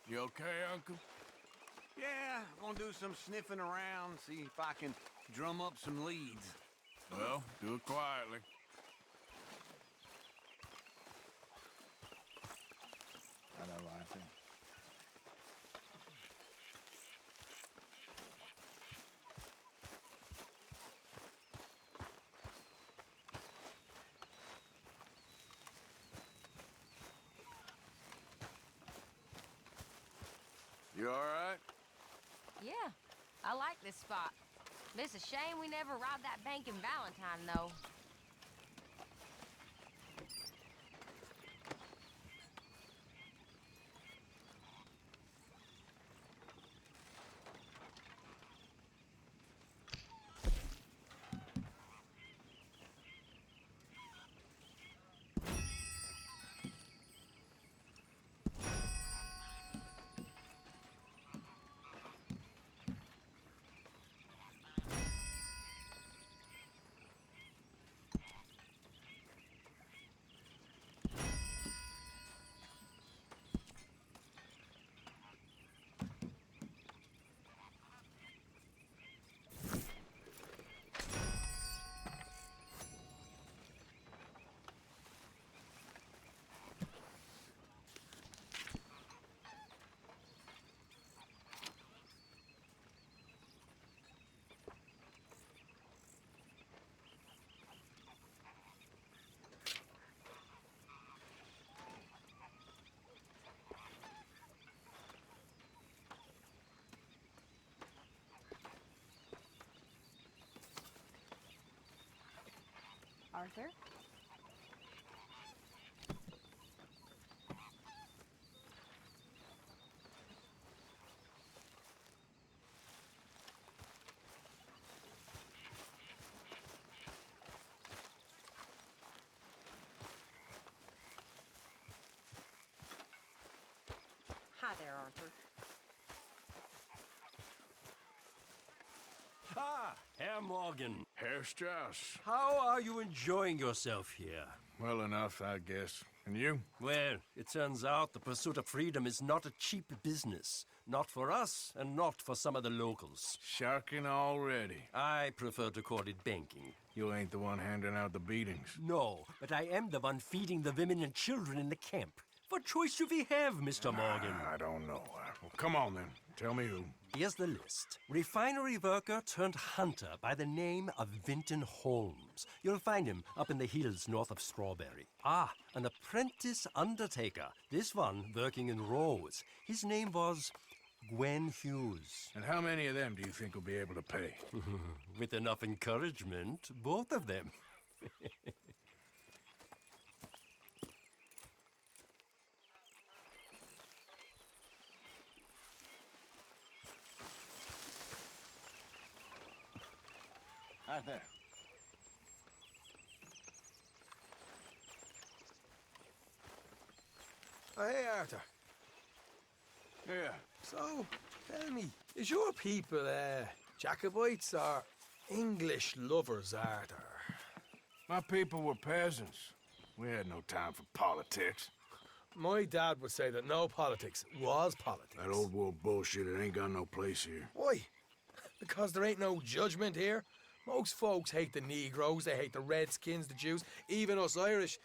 You okay, Uncle? Yeah, I'm gonna do some sniffing around, see if I can drum up some leads. Well, do it quietly. Hello, Arthur. You all right? Yeah, I like this spot. It's a shame we never robbed that bank in Valentine, though. Arthur? Hi there, Arthur. Ah, Herr Morgan. Herr Strauss. How are you enjoying yourself here? Well enough, I guess. And you? Well, it turns out the pursuit of freedom is not a cheap business. Not for us, and not for some of the locals. Sharking already. I prefer to call it banking. You ain't the one handing out the beatings. No, but I am the one feeding the women and children in the camp. What choice do we have, Mr. Morgan? I don't know. Well, come on, then. Tell me who. Here's the list. Refinery worker turned hunter by the name of Vinton Holmes. You'll find him up in the hills north of Strawberry. Ah, an apprentice undertaker. This one working in Rose. His name was Gwen Hughes. And how many of them do you think will be able to pay? With enough encouragement, both of them. Arthur. Oh, hey, Arthur. Yeah. So, tell me, is your people, Jacobites or English lovers, Arthur? My people were peasants. We had no time for politics. My dad would say that no politics was politics. That old world bullshit, it ain't got no place here. Why? Because there ain't no judgment here. Most folks hate the Negroes, they hate the Redskins, the Jews, even us Irish.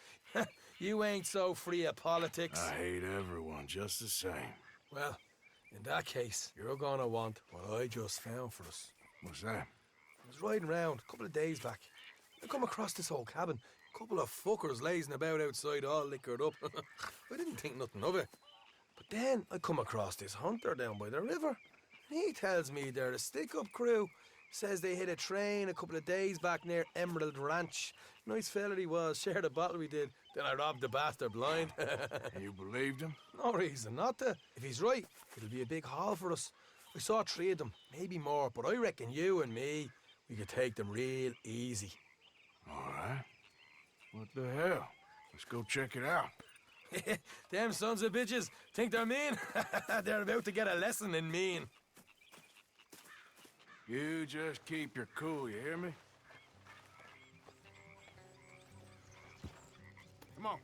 You ain't so free of politics. I hate everyone just the same. Well, in that case, you're gonna want what I just found for us. What's that? I was riding round a couple of days back. I come across this old cabin. A couple of fuckers lazing about outside all liquored up. I didn't think nothing of it. But then I come across this hunter down by the river. And he tells me they're a stick-up crew. Says they hit a train a couple of days back near Emerald Ranch. Nice fella he was, shared a bottle we did. Then I robbed the bastard blind. You believed him? No reason not to. If he's right, it'll be a big haul for us. I saw 3 of them, maybe more, but I reckon you and me, we could take them real easy. All right. What the hell? Let's go check it out. Them sons of bitches think they're mean. They're about to get a lesson in mean. You just keep your cool, you hear me? Come on.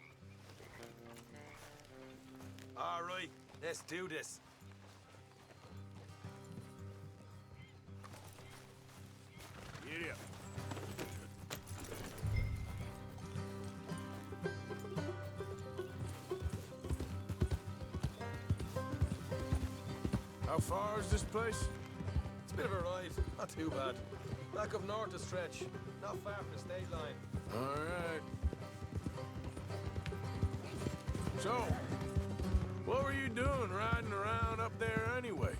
All right, Let's do this. Giddy up. How far is this place? It's a bit of a ride, not too bad. Back up north a stretch, not far from the state line. All right. So, what were you doing riding around up there anyway?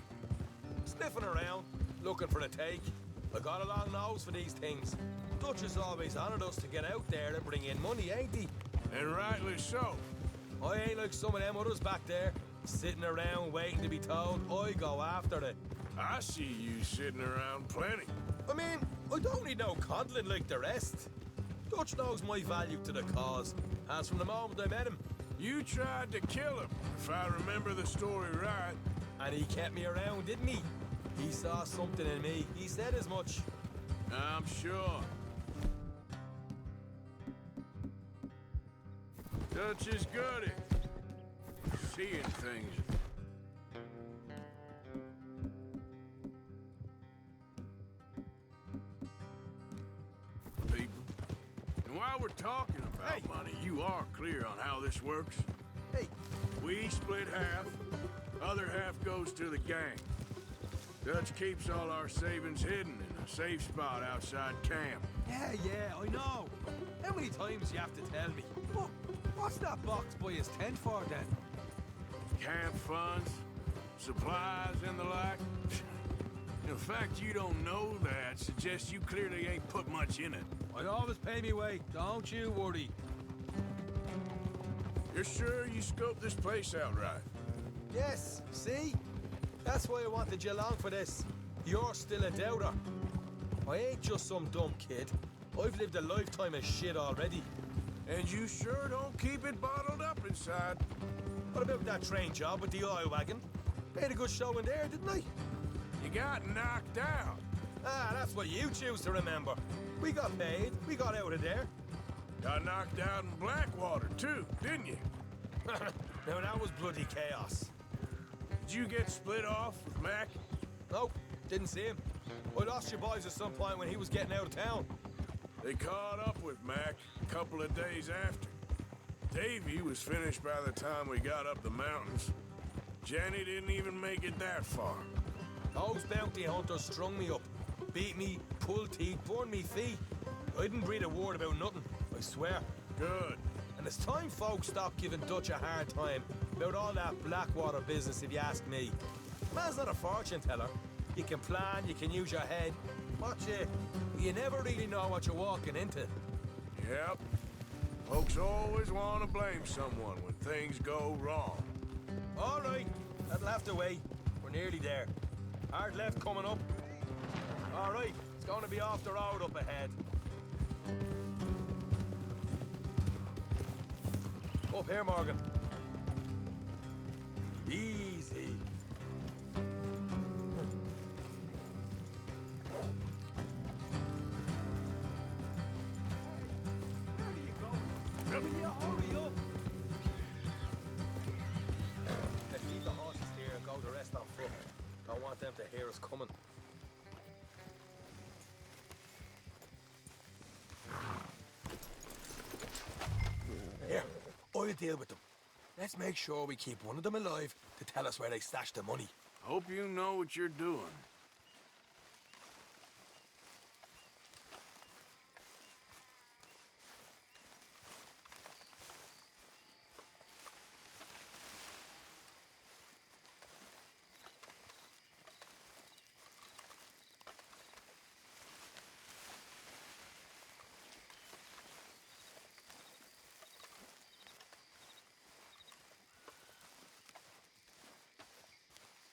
Sniffing around, looking for the take. I got a long nose for these things. Dutch has always honoured us to get out there and bring in money, ain't he? And rightly so. I ain't like some of them others back there, sitting around waiting to be told. I go after it. I see you sitting around plenty. I mean, I don't need no coddling like the rest. Dutch knows my value to the cause, as from the moment I met him. You tried to kill him, if I remember the story right. And he kept me around, didn't he? He saw something in me. He said as much. I'm sure. Dutch is good at seeing things. People. And while we're talking about money, you are clear on how this works? Hey. We split half, other half goes to the gang. Dutch keeps all our savings hidden in a safe spot outside camp. Yeah, I know. How many times you have to tell me? What's that box by his tent for, then? Camp funds, supplies, and the like. The fact you don't know that suggests you clearly ain't put much in it. I always pay me way, don't you worry. You're sure you scoped this place out right? Yes, see? That's why I wanted you along for this. You're still a doubter. I ain't just some dumb kid. I've lived a lifetime of shit already. And you sure don't keep it bottled up inside. What about that train job with the oil wagon? Made a good show in there, didn't I? You got knocked out. Ah, that's what you choose to remember. We got paid. We got out of there. Got knocked out in Blackwater, too, didn't you? Now, that was bloody chaos. Did you get split off with Mac? Nope, didn't see him. I lost your boys at some point when he was getting out of town. They caught up with Mac a couple of days after. Davy was finished by the time we got up the mountains. Jenny didn't even make it that far. Those bounty hunters strung me up, beat me, pulled teeth, burned me feet. I didn't breathe a word about nothing, I swear. Good. And it's time folks stopped giving Dutch a hard time about all that Blackwater business, if you ask me. Man's not a fortune teller. You can plan, you can use your head. Watch it. You never really know what you're walking into. Yep. Folks always want to blame someone when things go wrong. All right, that'll have to wait. We're nearly there. Hard left coming up. All right, it's going to be off the road up ahead. Up here, Morgan. Easy. Hurry up! Let's leave the horses here and go the rest on foot. Don't want them to hear us coming. Here, I'll deal with them. Let's make sure we keep one of them alive to tell us where they stashed the money. Hope you know what you're doing.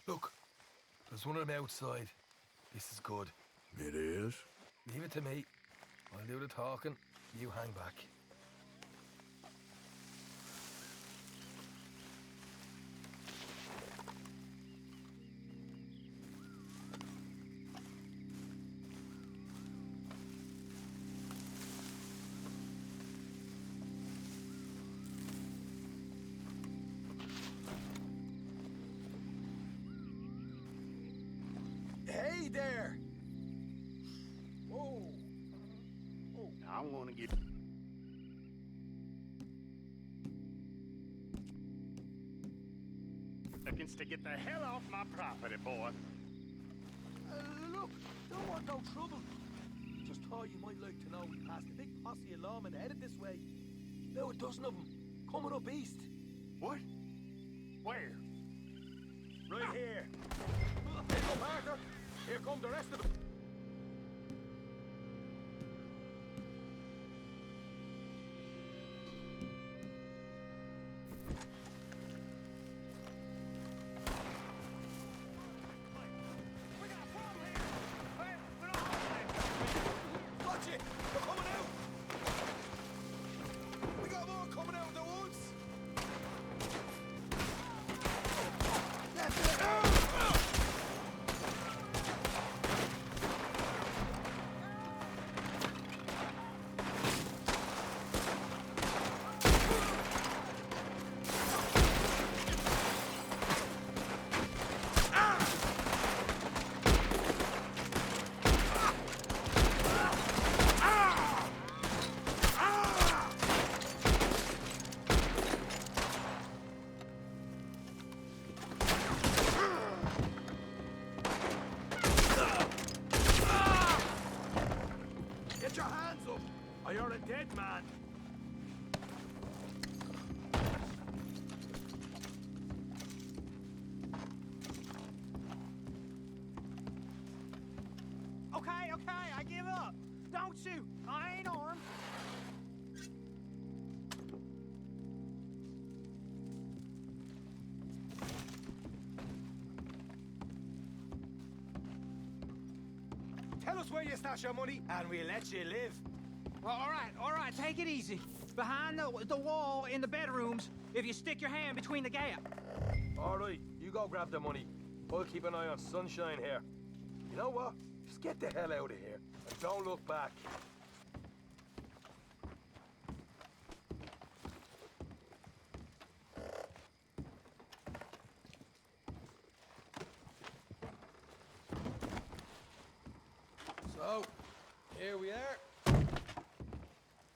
Look, there's one of them outside. This is good. It is? Leave it to me. I'll do the talking. You hang back. Easy there. Whoa. I'm gonna get... Against to get the hell off my property, boy. Look, don't want no trouble. Just thought you might like to know we passed a big posse of lawmen headed this way. About a dozen of them, coming up east. What? Where? Right here. Here come Parker. Here come the rest of them. Watch it! They're coming out! We got more coming out of the woods! That's it! Get your hands up, or you're a dead man. Okay, I give up. Don't shoot. I ain't armed. Tell us where you stash your money, and we'll let you live. Well, all right, take it easy. Behind the wall in the bedrooms, if you stick your hand between the gap. All right, you go grab the money. We'll keep an eye on Sunshine here. You know what? Just get the hell out of here, and don't look back. So, here we are.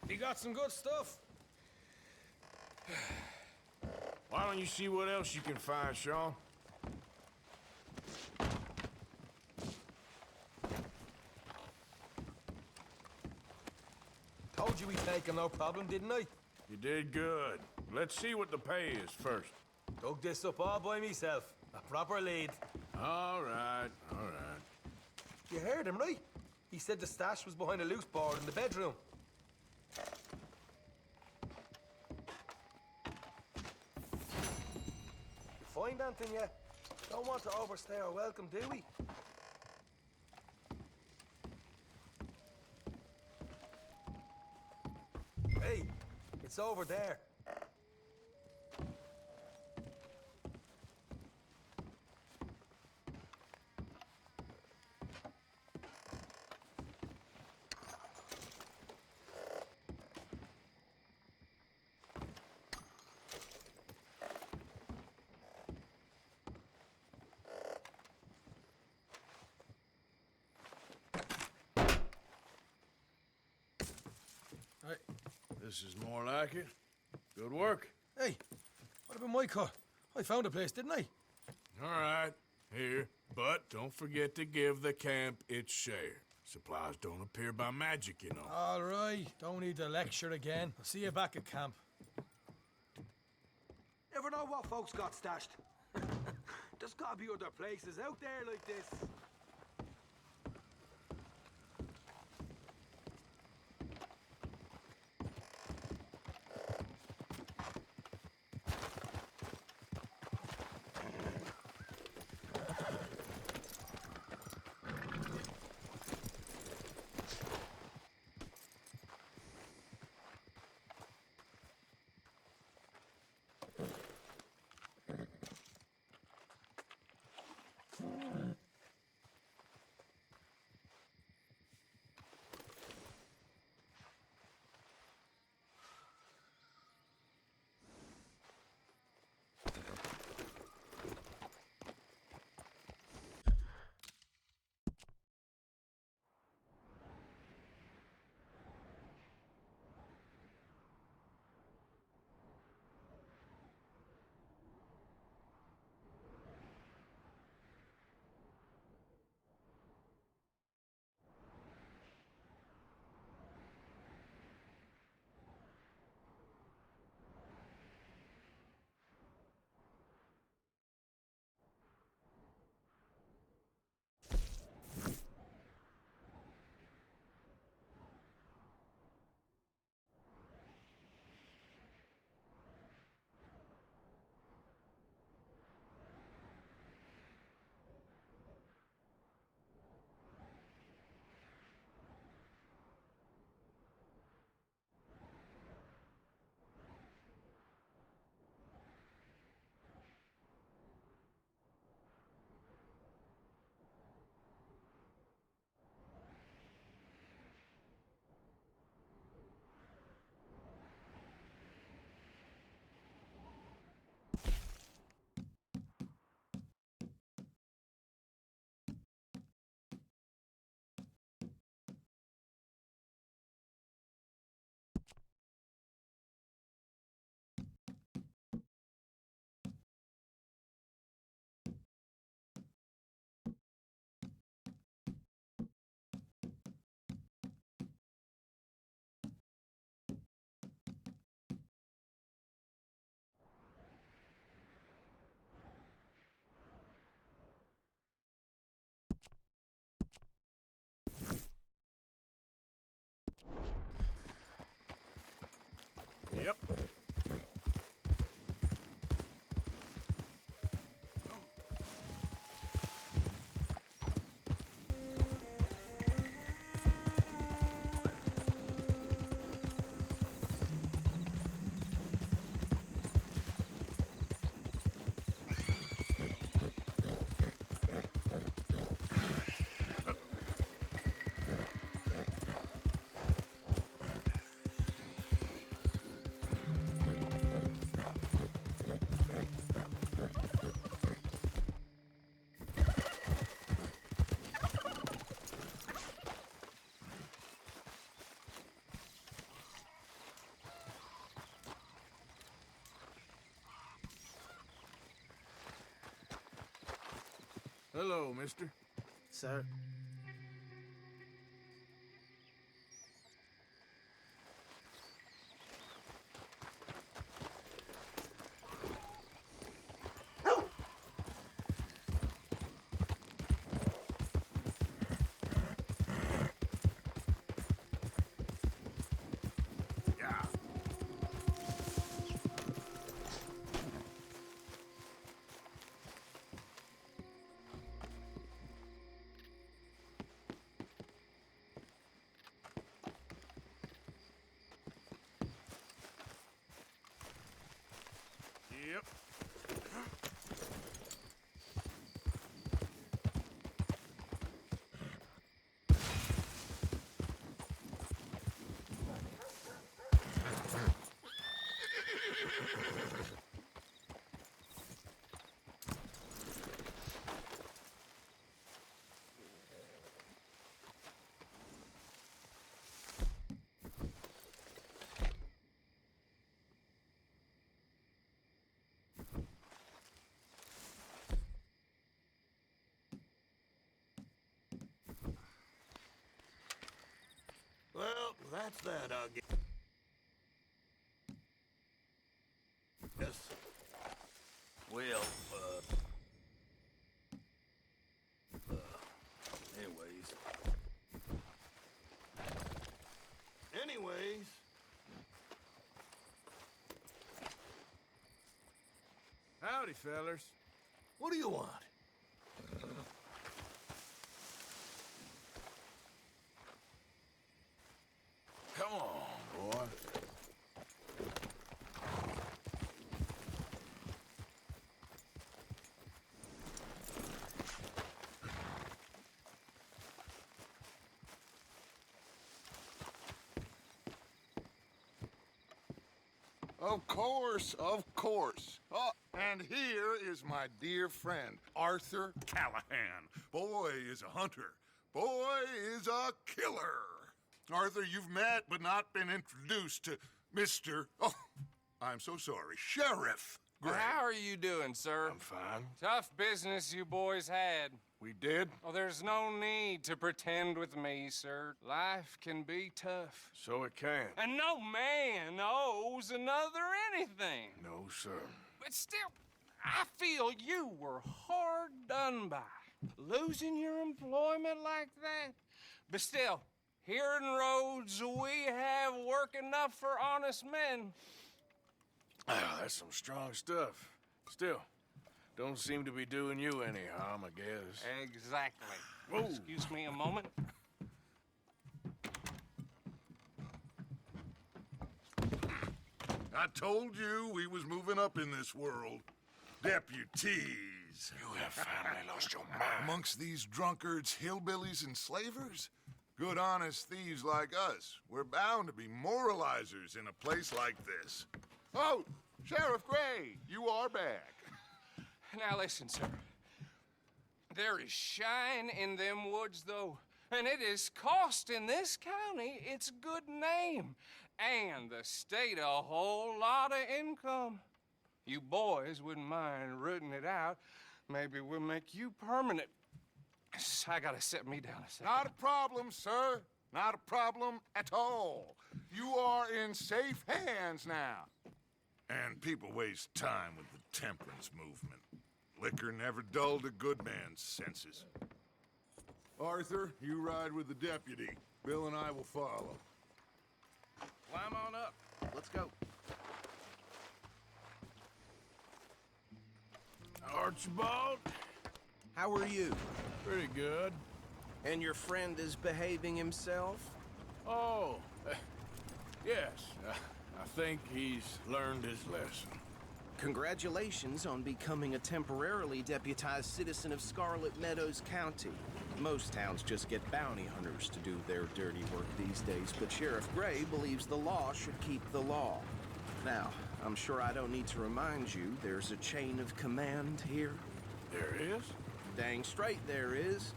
You got some good stuff. Why don't you see what else you can find, Sean? Told you we'd take him, no problem, didn't I? You did good. Let's see what the pay is first. Dug this up all by myself. A proper lead. All right, all right. You heard him, right? He said the stash was behind a loose board in the bedroom. You find anything yet? Don't want to overstay our welcome, do we? Hey, it's over there. Right. This is more like it. Good work. Hey, what about Micah? I found a place, didn't I? All right, here. But don't forget to give the camp its share. Supplies don't appear by magic, you know. All right, don't need to lecture again. I'll see you back at camp. Never know what folks got stashed. There's gotta be other places out there like this. Yep. Hello, mister. Sir. Yeah. Yep. Well, that's that, I guess. Well, anyways. Anyways. Howdy, fellers. What do you want? Come on, boy. Of course, of course. Oh, and here is my dear friend, Arthur Callahan. Boy is a hunter. Boy is a killer. Arthur, you've met but not been introduced to Mr. Oh, I'm so sorry, Sheriff Gray. How are you doing, sir? I'm fine. Tough business you boys had. We did? Oh, there's no need to pretend with me, sir. Life can be tough. So it can. And no man owes another anything. No, sir. But still, I feel you were hard done by. Losing your employment like that. But still, here in Rhodes, we have work enough for honest men. Ah, that's some strong stuff. Still, don't seem to be doing you any harm, I guess. Exactly. Whoa. Excuse me a moment. I told you we was moving up in this world. Deputies. You have finally lost your mind. Amongst these drunkards, hillbillies, and slavers? Good, honest thieves like us. We're bound to be moralizers in a place like this. Oh, Sheriff Gray, you are back. Now listen, sir. There is shine in them woods, though, and it is costing this county its good name and the state a whole lot of income. You boys wouldn't mind rooting it out. Maybe we'll make you permanent. I gotta sit me down a second. Not a problem, sir. Not a problem at all. You are in safe hands now. And people waste time with the temperance movement. Liquor never dulled a good man's senses. Arthur, you ride with the deputy. Bill and I will follow. Climb on up. Let's go. Archibald? How are you? Pretty good. And your friend is behaving himself? Oh, yes. I think he's learned his lesson. Congratulations on becoming a temporarily deputized citizen of Scarlet Meadows County. Most towns just get bounty hunters to do their dirty work these days, but Sheriff Gray believes the law should keep the law. Now, I'm sure I don't need to remind you there's a chain of command here. There is? Dang straight there is.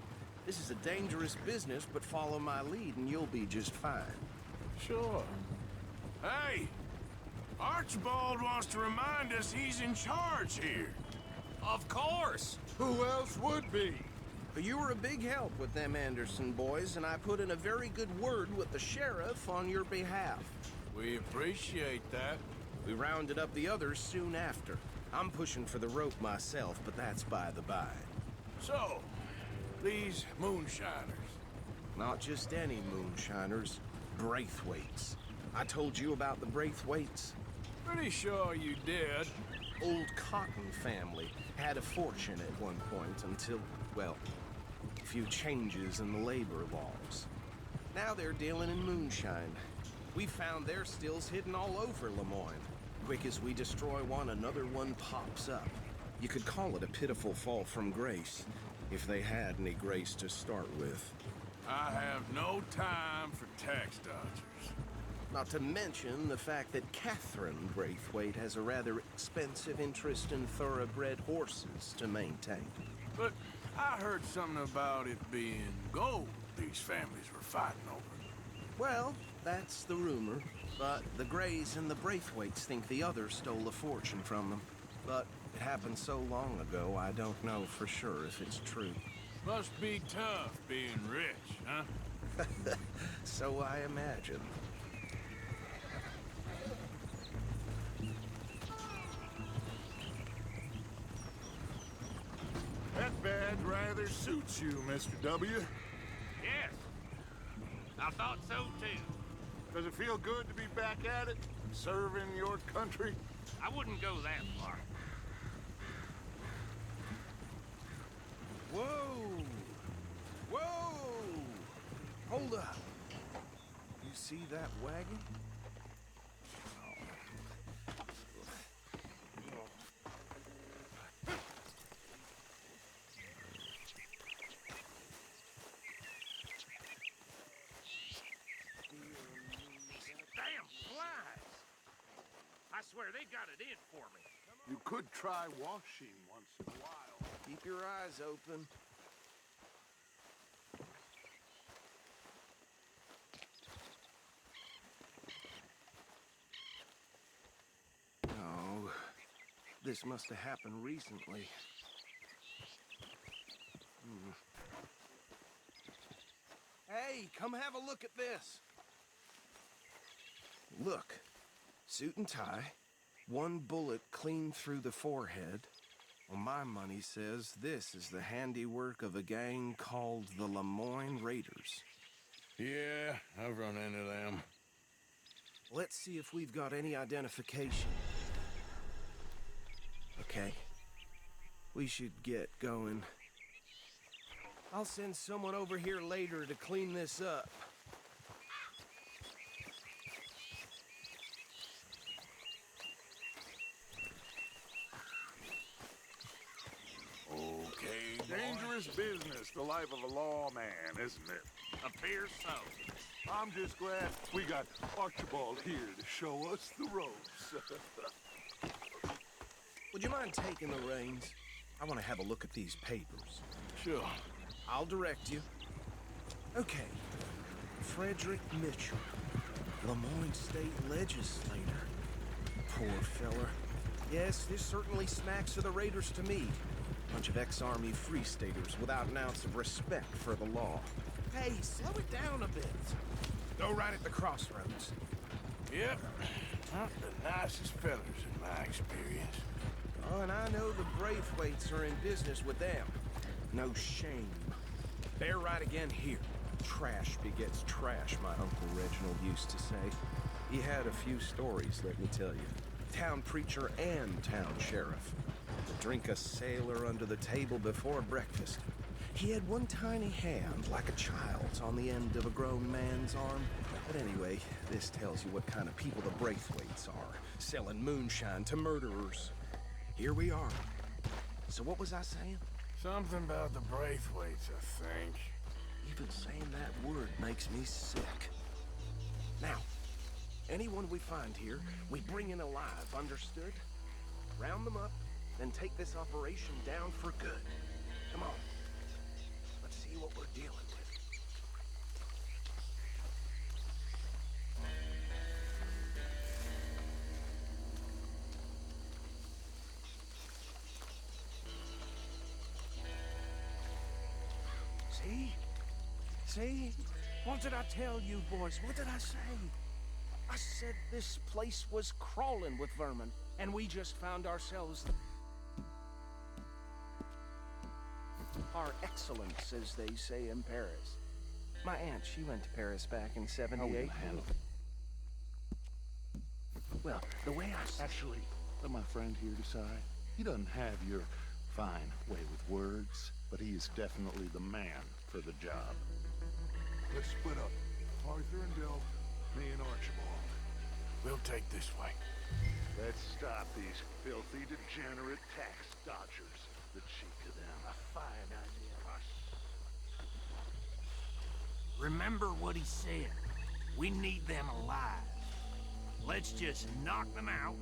This is a dangerous business, but follow my lead and you'll be just fine. Sure. Hey! Archibald wants to remind us he's in charge here. Of course! Who else would be? You were a big help with them Anderson boys, and I put in a very good word with the sheriff on your behalf. We appreciate that. We rounded up the others soon after. I'm pushing for the rope myself, but that's by the by. So, these moonshiners. Not just any moonshiners, Braithwaites. I told you about the Braithwaites? Pretty sure you did. Old Cotton family had a fortune at one point until, well, a few changes in the labor laws. Now they're dealing in moonshine. We found their stills hidden all over Lemoyne. Quick as we destroy one, another one pops up. You could call it a pitiful fall from grace, if they had any grace to start with. I have no time for tax dodgers. Not to mention the fact that Catherine Braithwaite has a rather expensive interest in thoroughbred horses to maintain. But I heard something about it being gold these families were fighting over. Well, that's the rumor. But the Grays and the Braithwaites think the others stole a fortune from them. But it happened so long ago, I don't know for sure if it's true. Must be tough being rich, huh? So I imagine. That badge rather suits you, Mr. W. Yes. I thought so, too. Does it feel good to be back at it? Serving your country? I wouldn't go that far. Whoa! Whoa! Hold up. You see that wagon? Damn flies! I swear they got it in for me. You could try washing once in a while. Keep your eyes open. Oh, this must have happened recently. Hey, come have a look at this. Look, suit and tie, one bullet clean through the forehead. Well, my money says this is the handiwork of a gang called the Lemoyne Raiders. Yeah, I've run into them. Let's see if we've got any identification. Okay. We should get going. I'll send someone over here later to clean this up. Okay, Dangerous business, the life of a lawman, isn't it? Appears so. I'm just glad we got Archibald here to show us the ropes. Would you mind taking the reins? I want to have a look at these papers. Sure. I'll direct you. Okay. Frederick Mitchell, Lemoyne State Legislator. Poor fella. Yes, this certainly smacks of the Raiders to me. Bunch of ex-Army Free Staters without an ounce of respect for the law. Hey, slow it down a bit. Go right at the crossroads. Yep. Not the nicest fellas in my experience. Oh, and I know the Braithwaites are in business with them. No shame. They're right again here. Trash begets trash, my Uncle Reginald used to say. He had a few stories, let me tell you. Town preacher and town sheriff. drink a sailor under the table before breakfast. He had one tiny hand, like a child's, on the end of a grown man's arm. But anyway, this tells you what kind of people the Braithwaites are, selling moonshine to murderers. Here we are. So what was I saying? Something about the Braithwaites, I think. Even saying that word makes me sick. Now, anyone we find here, we bring in alive, understood? Round them up, then take this operation down for good. Come on. Let's see what we're dealing with. See? See? What did I tell you, boys? What did I say? I said this place was crawling with vermin, and we just found ourselves par excellence, as they say in Paris. My aunt, she went to Paris back in '78. Well, the way I... Actually, let my friend here decide. He doesn't have your fine way with words, but he is definitely the man for the job. Let's split up. Arthur and Bill, me and Archibald. We'll take this way. Let's stop these filthy, degenerate tax dodgers. The cheek of them. A fine idea. Remember what he said. We need them alive. Let's just knock them out.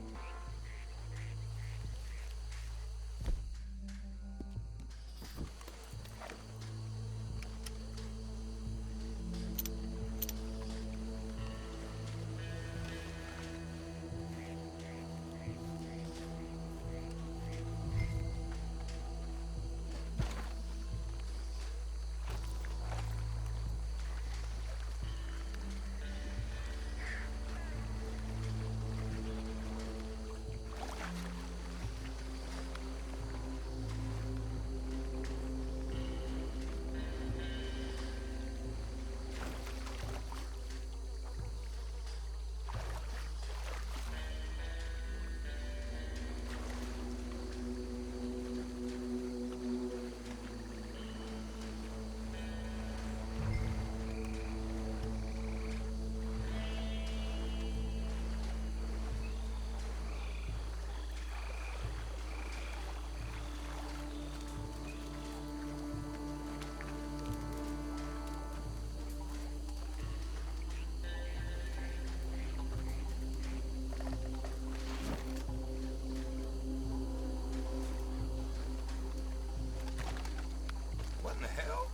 What in the hell?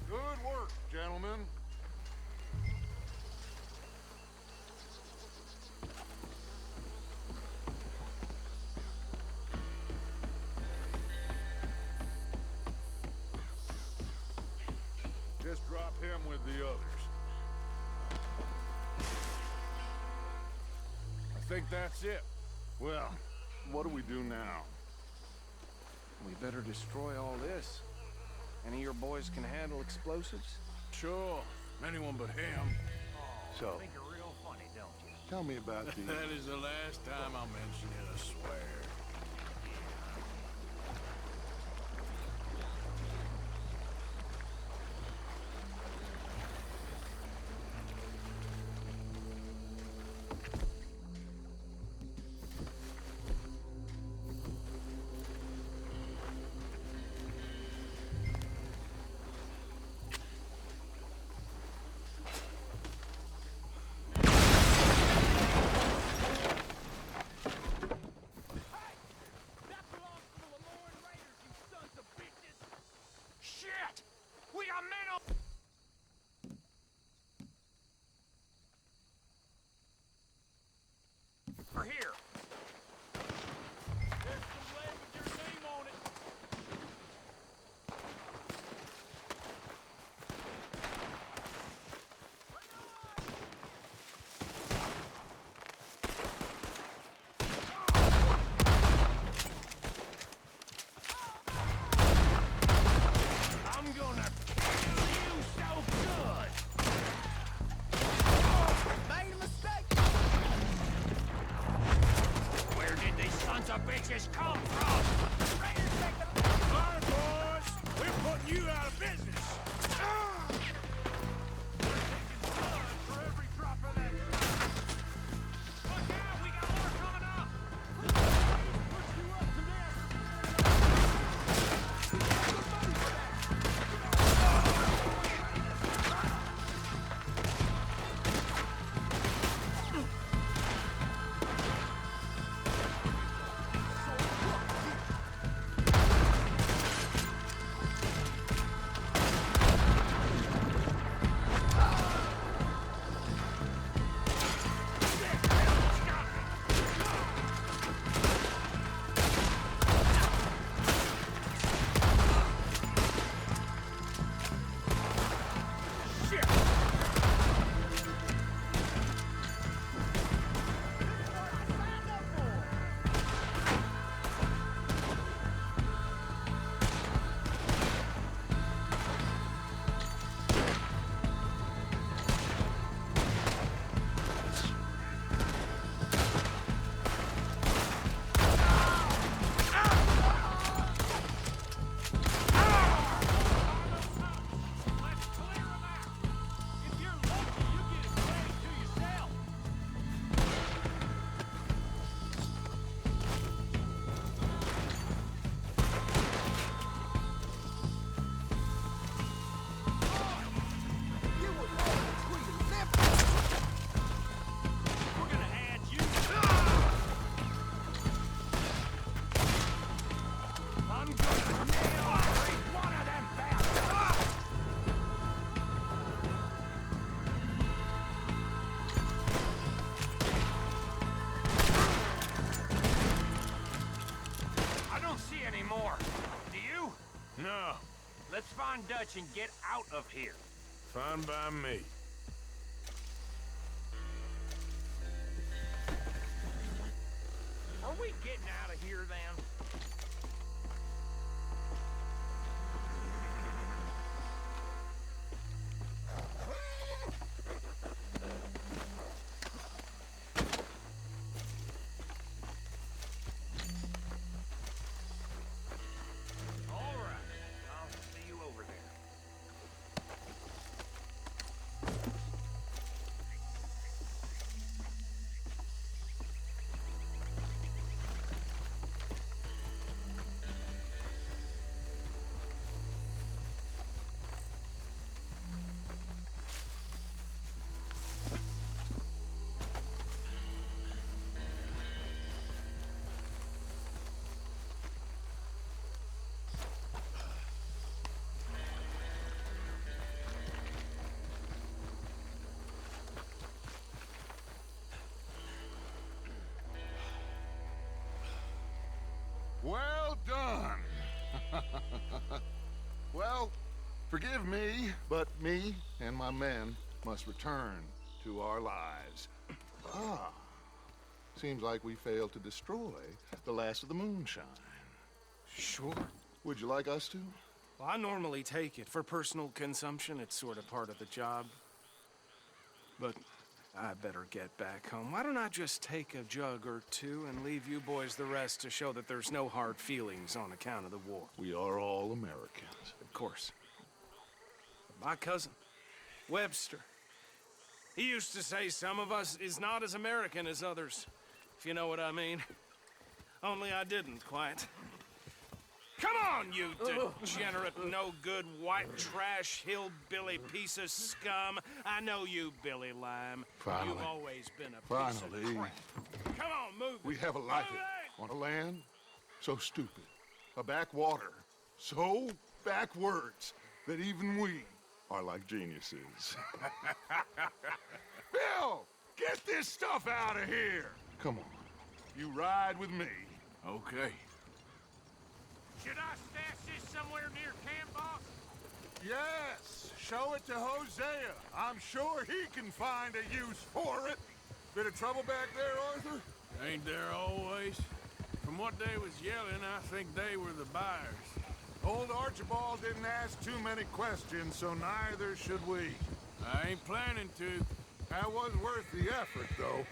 Good work, gentlemen. Just drop him with the others. I think that's it. Well, what do we do now? We better destroy all this. Any of your boys can handle explosives? Sure. Anyone but him. So, Think you're real funny, don't you? tell me about the... That is the last time I'll mention it, I swear. find Dutch and get out of here. Fine by me. Are we getting out of here then? Well done. Well, forgive me, but me and my men must return to our lives. Ah, seems like we failed to destroy the last of the moonshine. Sure. Would you like us to? Well, I normally take it for personal consumption. It's sort of part of the job. But I better get back home. Why don't I just take a jug or two and leave you boys the rest to show that there's no hard feelings on account of the war? We are all Americans. Of course. My cousin, Webster, he used to say some of us is not as American as others, if you know what I mean. Only I didn't quite. Come on, you degenerate, no-good, white trash, hillbilly piece of scum. I know you, Billy Lime. Finally. You've always been a piece of crap. Come on, move it. We have a life on a land so stupid, a backwater so backwards that even we are like geniuses. Bill, get this stuff out of here. Come on, you ride with me. Okay. Should I stash this somewhere near camp, boss? Yes, show it to Hosea. I'm sure he can find a use for it. Bit of trouble back there, Arthur? Ain't there always? From what they was yelling, I think they were the buyers. Old Archibald didn't ask too many questions, so neither should we. I ain't planning to. That was worth the effort, though.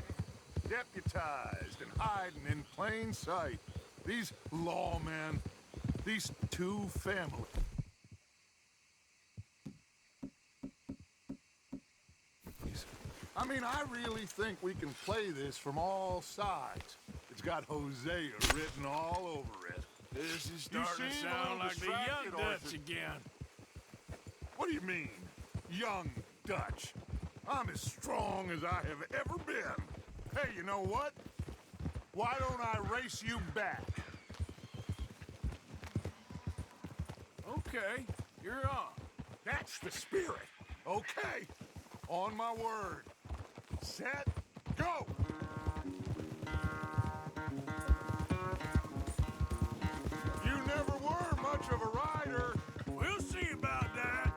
Deputized and hiding in plain sight. These lawmen, these two families. I mean, I really think we can play this from all sides. It's got Hosea written all over it. This is starting to sound like the young Dutch again. What do you mean, young Dutch? I'm as strong as I have ever been. Hey, you know what? Why don't I race you back? Okay, you're on. That's the spirit. Okay, on my word. Set, go! You never were much of a rider. We'll see about that.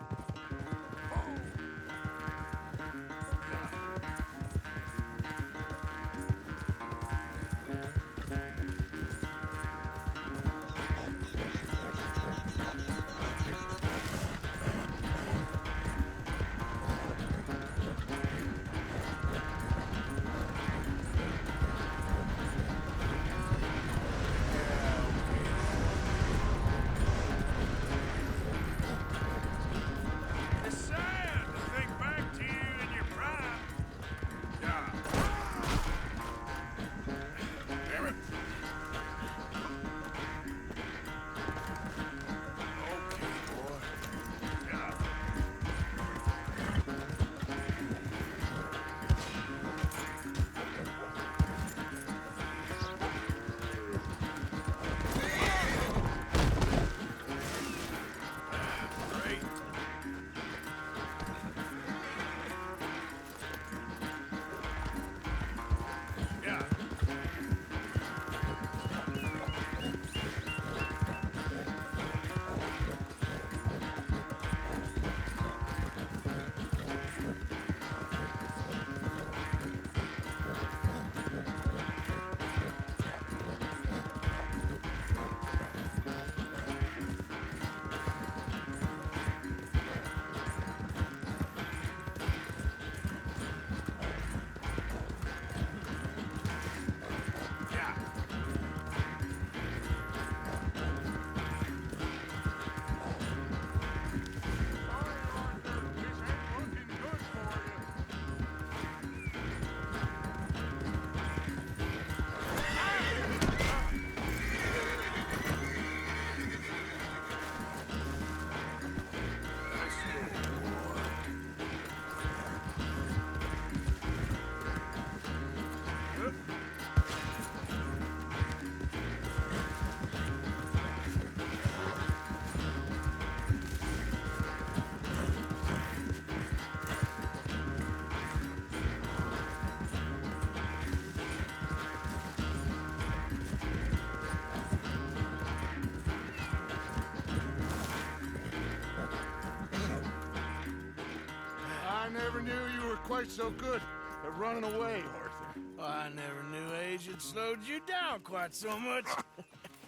knew you were quite so good at running away, Arthur. I never knew age had slowed you down quite so much.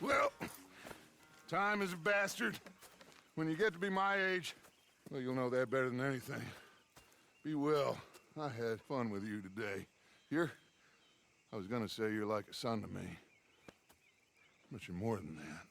Well, time is a bastard. When you get to be my age, well, you'll know that better than anything. Be well. I had fun with you today. I was gonna say you're like a son to me. But you're more than that.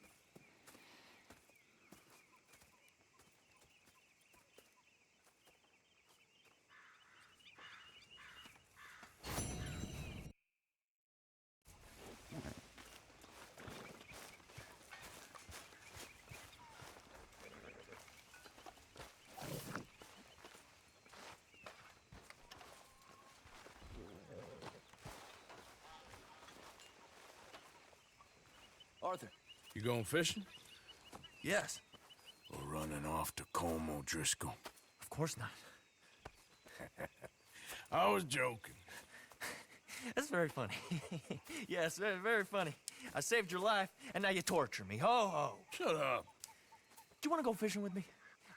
Arthur. You going fishing? Yes. Or running off to Colm O'Driscoll? Of course not. I was joking. That's very funny. Yes, very, very funny. I saved your life, and now you torture me. Ho, ho. Shut up. Do you want to go fishing with me?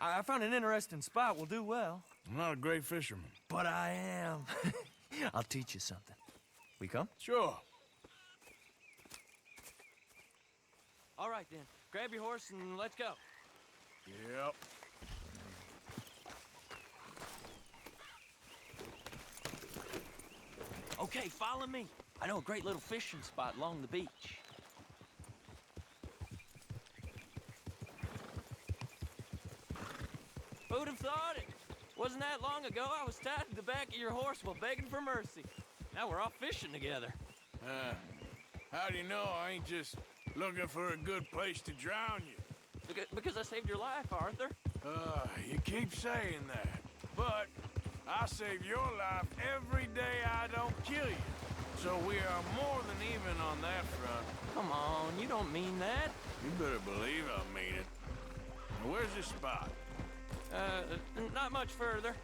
I found an interesting spot. We'll do well. I'm not a great fisherman. But I am. I'll teach you something. We come? Sure. All right, then. Grab your horse and let's go. Yep. Okay, follow me. I know a great little fishing spot along the beach. Who'd have thought it? Wasn't that long ago I was tied to the back of your horse while begging for mercy. Now we're off fishing together. How do you know I ain't just looking for a good place to drown you? Because I saved your life, Arthur. You keep saying that. But I save your life every day I don't kill you. So we are more than even on that front. Come on, you don't mean that. You better believe I mean it. Now, where's this spot? Not much further.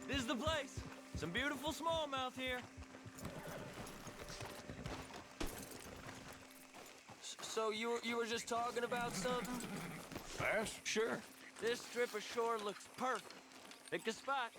This is the place. Some beautiful smallmouth here. So you were just talking about something? Bass? Sure. This strip of shore looks perfect. Pick a spot.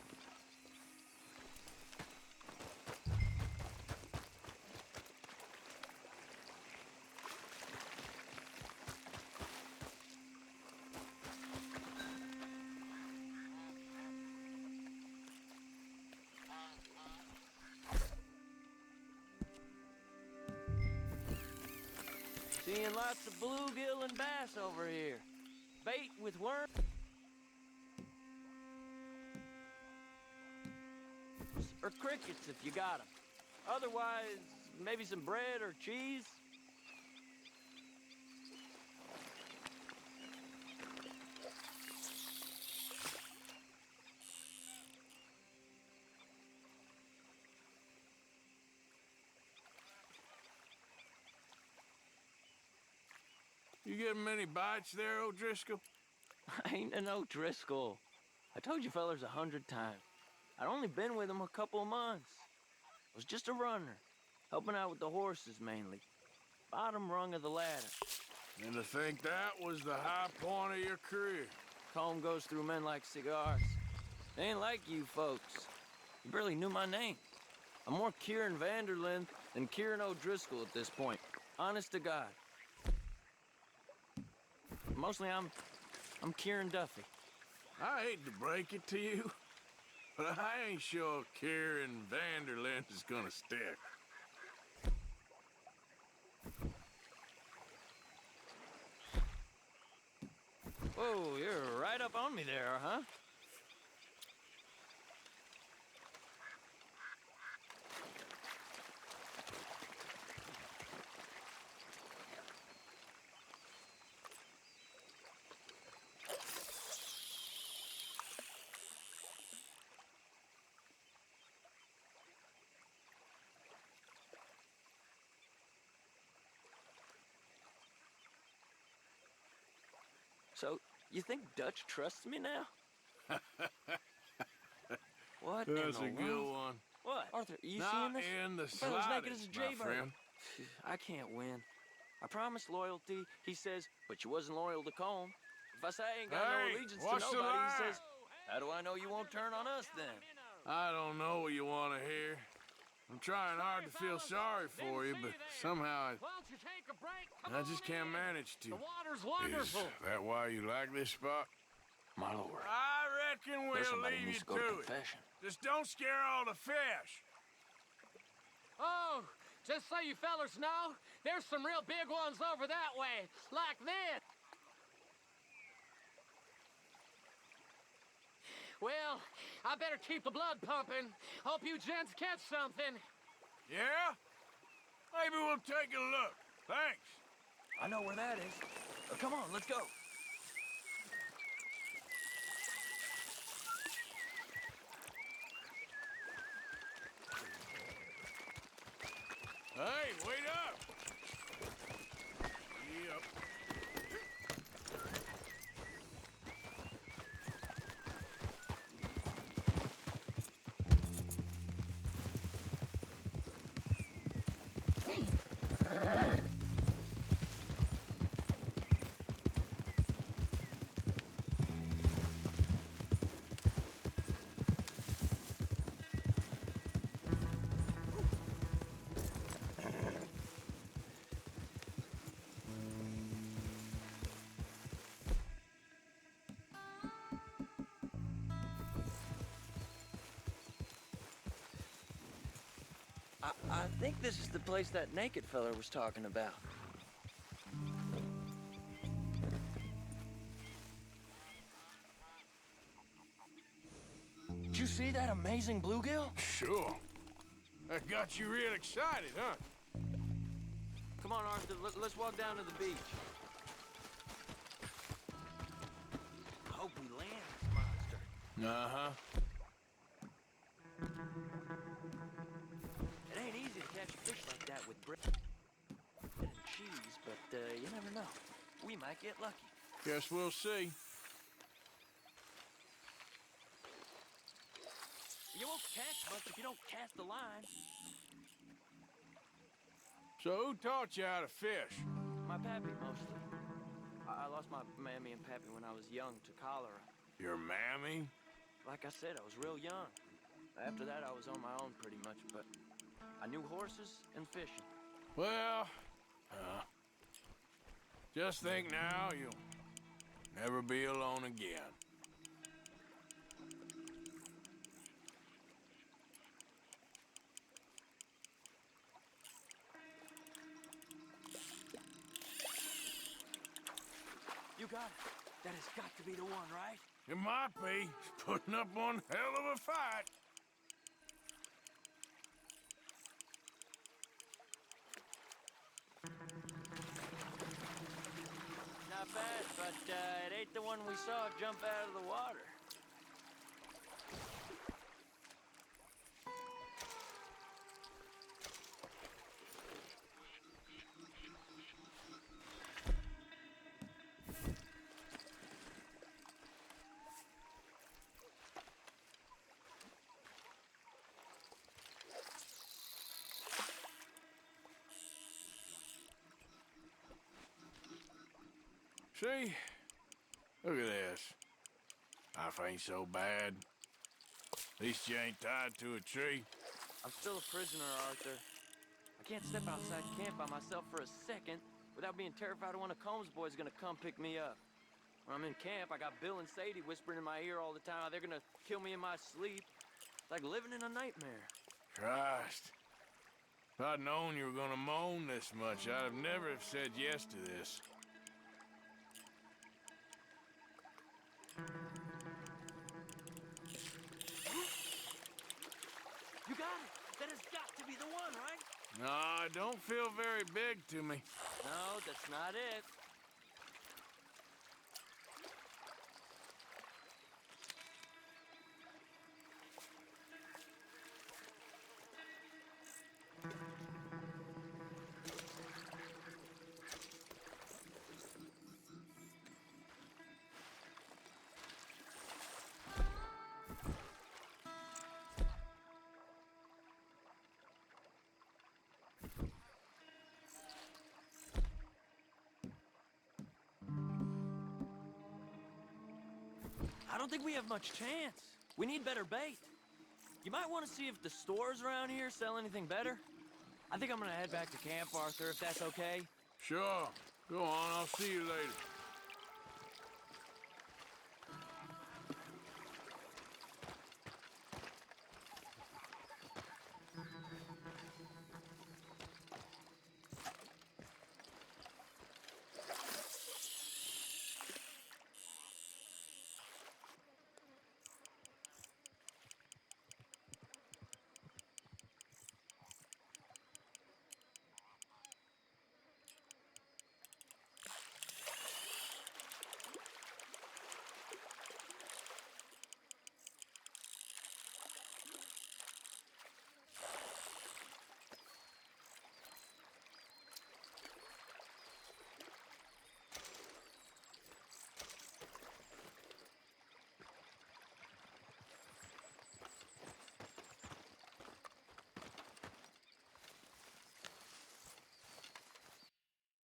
Seeing lots of bluegill and bass over here. Bait with worms. Or crickets if you got them. Otherwise, maybe some bread or cheese. You getting many bites there, O'Driscoll? I ain't an O'Driscoll. I told you fellers 100 times. I'd only been with him a couple of months. I was just a runner, helping out with the horses mainly. Bottom rung of the ladder. And to think that was the high point of your career. Colm goes through men like cigars. They ain't like you folks. You barely knew my name. I'm more Kieran Vanderlyn than Kieran O'Driscoll at this point. Honest to God. Mostly I'm Kieran Duffy. I hate to break it to you, but I ain't sure Kieran Vanderlyn is gonna stick. Whoa, you're right up on me there, huh? So, you think Dutch trusts me now? What That's in a the good world? one. What? Arthur, you Not seeing this? in the The fella's naked as a slightest, my jaybird. friend. I can't win. I promised loyalty. He says, but you wasn't loyal to Colm. If I say I ain't got no Hey, allegiance to what's the nobody, he line? says, how do I know you won't turn on us then? I don't know what you want to hear. I'm trying hard to feel sorry for you, but somehow Won't you take a break? I just can't manage to. The water's Is wonderful. that why you like this spot? My lord. I reckon There's we'll somebody leave needs you to go to to it. confession. Just don't scare all the fish. Oh, just so you fellers know, there's some real big ones over that way, like this. Well, I better keep the blood pumping. Hope you gents catch something. Yeah? Maybe we'll take a look. Thanks. I know where that is. Come on, let's go. Hey, wait up! Yep. I think this is the place that naked fella was talking about. Did you see that amazing bluegill? Sure. That got you real excited, huh? Come on, Arthur, let's walk down to the beach. I hope we land this monster. Uh-huh. It ain't easy to catch a fish like that with bread and cheese, but you never know. We might get lucky. Guess we'll see. You won't catch much if you don't cast the line. So who taught you how to fish? My pappy, mostly. I lost my mammy and pappy when I was young to cholera. Your mammy? Like I said, I was real young. After that, I was on my own pretty much, but I knew horses and fishing. Well, just think now you'll never be alone again. You got it. That has got to be the one, right? It might be. He's putting up one hell of a fight. Not bad, but it ain't the one we saw jump out of the water. See? Look at this. Life ain't so bad. At least you ain't tied to a tree. I'm still a prisoner, Arthur. I can't step outside camp by myself for a second without being terrified one of Combs' boys gonna come pick me up. When I'm in camp, I got Bill and Sadie whispering in my ear all the time how they're gonna kill me in my sleep. It's like living in a nightmare. Christ. If I'd known you were gonna moan this much, I'd have never have said yes to this. You got it! That has got to be the one, right? No, it don't feel very big to me. No, that's not it. don't think we have much chance. We need better bait. You might want to see if the stores around here sell anything better. I think I'm gonna head back to camp, Arthur, if that's okay. Sure. Go on, I'll see you later.